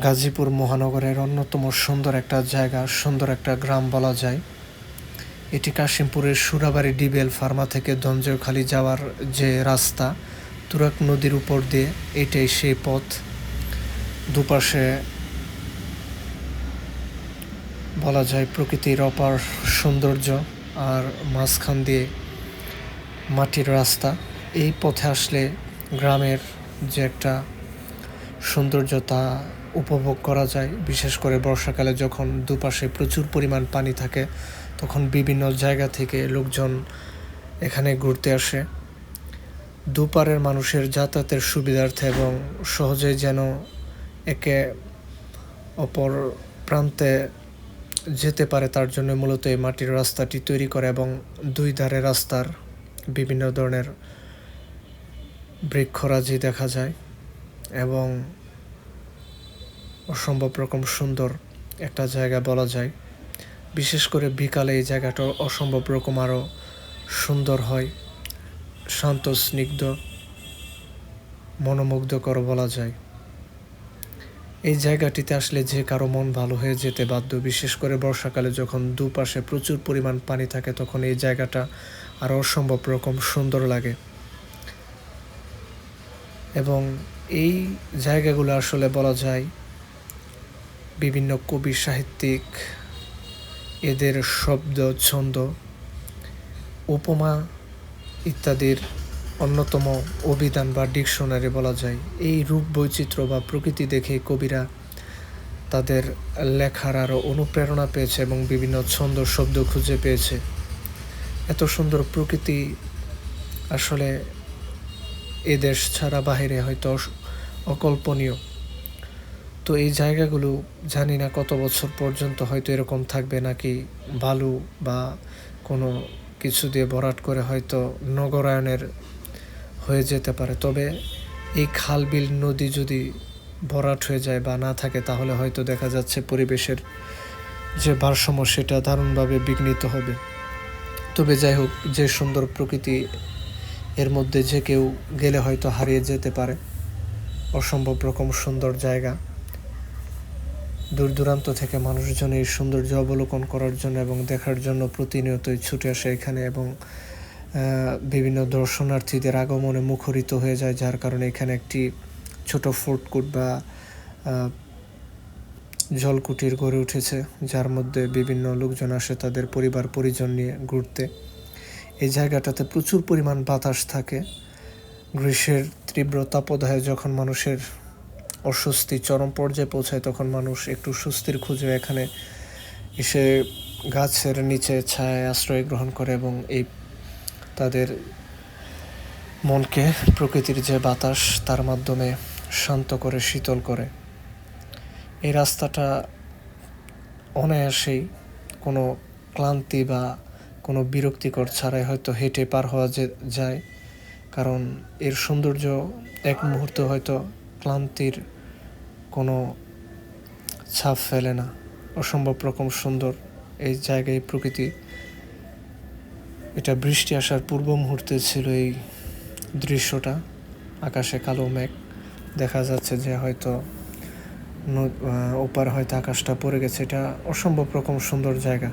গাজীপুর মহানগরের অন্যতম সুন্দর একটা জায়গা, সুন্দর একটা গ্রাম বলা যায়। এটি কাশিমপুরের সুরাবাড়ি ডিবেল ফার্মা থেকে ধঞ্জয়খালী যাওয়ার যে রাস্তা, তুরাগ নদীর উপর দিয়ে, এটাই সেই পথ। দুপাশে বলা যায় প্রকৃতির অপার সৌন্দর্য, আর মাঝখান দিয়ে মাটির রাস্তা। এই পথে আসলে গ্রামের যে একটা সৌন্দর্য তা উপভোগ করা যায়। বিশেষ করে বর্ষাকালে যখন দুপাশে প্রচুর পরিমাণ পানি থাকে, তখন বিভিন্ন জায়গা থেকে লোকজন এখানে ঘুরতে আসে। দুপারের মানুষের যাতায়াতের সুবিধার্থে এবং সহজেই যেন একে অপর প্রান্তে যেতে পারে, তার জন্য মূলত এই মাটির রাস্তাটি তৈরি করে এবং দুই ধারে রাস্তার বিভিন্ন ধরনের বৃক্ষরাজি দেখা যায় এবং অসম্ভব রকম সুন্দর একটা জায়গা বলা যায়। বিশেষ করে বিকালে এই জায়গাটা অসম্ভব রকম আরও সুন্দর হয়, শান্ত স্নিগ্ধ, মনোমুগ্ধকর বলা যায়। এই জায়গাটিতে আসলে যে কারো মন ভালো হয়ে যেতে বাধ্য। বিশেষ করে বর্ষাকালে যখন দুপাশে প্রচুর পরিমাণ পানি থাকে, তখন এই জায়গাটা আরও অসম্ভব রকম সুন্দর লাগে। এবং এই জায়গাগুলো আসলে বলা যায় বিভিন্ন কবি সাহিত্যিক এদের শব্দ, ছন্দ, উপমা ইত্যাদির অন্যতম অভিধান বা ডিকশনারি বলা যায়। এই রূপ বৈচিত্র্য বা প্রকৃতি দেখে কবিরা তাদের লেখার আরও অনুপ্রেরণা পেয়েছে এবং বিভিন্ন ছন্দ শব্দ খুঁজে পেয়েছে। এত সুন্দর প্রকৃতি আসলে এ দেশ ছাড়া বাহিরে হয়তো অকল্পনীয়। তো এই জায়গাগুলো জানি না কত বছর পর্যন্ত হয়তো এরকম থাকবে, নাকি বালু বা কোনো কিছু দিয়ে ভরাট করে হয়তো নগরায়নের হয়ে যেতে পারে। তবে এই খাল বিল নদী যদি ভরাট হয়ে যায় বা না থাকে, তাহলে হয়তো দেখা যাচ্ছে পরিবেশের যে ভারসাম্য সেটা দারুণভাবে বিঘ্নিত হবে। তবে যাই হোক, যে সুন্দর প্রকৃতি, এর মধ্যে যে কেউ গেলে হয়তো হারিয়ে যেতে পারে। অসম্ভব রকম সুন্দর জায়গা। দূর দূরান্ত থেকে মানুষজন এই সৌন্দর্য অবলোকন করার জন্য এবং দেখার জন্য প্রতিনিয়তই ছুটে আসে এখানে, এবং বিভিন্ন দর্শনার্থীদের আগমনে মুখরিত হয়ে যায়, যার কারণে এখানে একটি ছোট ফুড কোর্ট বা জলকুটির গড়ে উঠেছে, যার মধ্যে বিভিন্ন লোকজন আসে তাদের পরিবার পরিজন নিয়ে ঘুরতে। এই জায়গাটাতে প্রচুর পরিমাণ বাতাস থাকে। গ্রীষ্মের তীব্র তাপদাহে যখন মানুষের অস্বস্তি চরম পর্যায়ে পৌঁছায়, তখন মানুষ একটু স্বস্তির খুঁজে এখানে এসে গাছের নিচে ছায়ায় আশ্রয় গ্রহণ করে এবং এই তাদের মনকে প্রকৃতির যে বাতাস তার মাধ্যমে শান্ত করে, শীতল করে। এই রাস্তাটা অনায়াসেই কোনো ক্লান্তি বা কোনো বিরক্তিকর ছাড়াই হয়তো হেঁটে পার হওয়া যায়, কারণ এর সৌন্দর্য এক মুহূর্তে হয়তো ক্লান্তির কোনো ছাপ ফেলে না। অসম্ভব রকম সুন্দর এই জায়গায় প্রকৃতি। এটা বৃষ্টি আসার পূর্ব মুহূর্তে ছিল এই দৃশ্যটা। আকাশে কালো মেঘ, দেখা যাচ্ছে যে হয়তো ওপার হয়তো আকাশটা পড়ে গেছে। এটা অসম্ভব রকম সুন্দর জায়গা।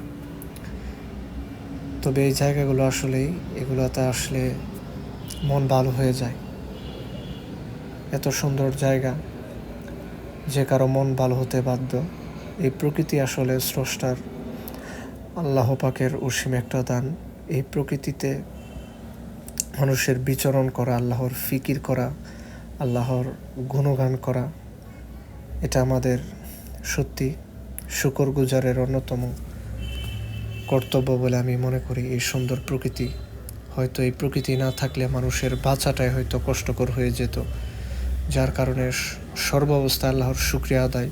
তবে এই জায়গাগুলো আসলেই, এগুলোতে আসলে মন ভালো হয়ে যায়। এত সুন্দর জায়গা, যে কারো মন ভালো হতে বাধ্য। এই প্রকৃতি আসলে স্রষ্টার, আল্লাহ পাকের অসীম একটা দান। এই প্রকৃতিতে মানুষের বিচরণ করা, আল্লাহর ফিকির করা, আল্লাহর গুণগান করা, এটা আমাদের সত্যি শুকরগুজারের অন্যতম কর্তব্য বলে আমি মনে করি। এই সুন্দর প্রকৃতি, হয়তো এই প্রকৃতি না থাকলে মানুষের বাঁচাটাই হয়তো কষ্টকর হয়ে যেত, যার কারণে সর্বাবস্থায় আল্লাহর শুকরিয়া আদায়।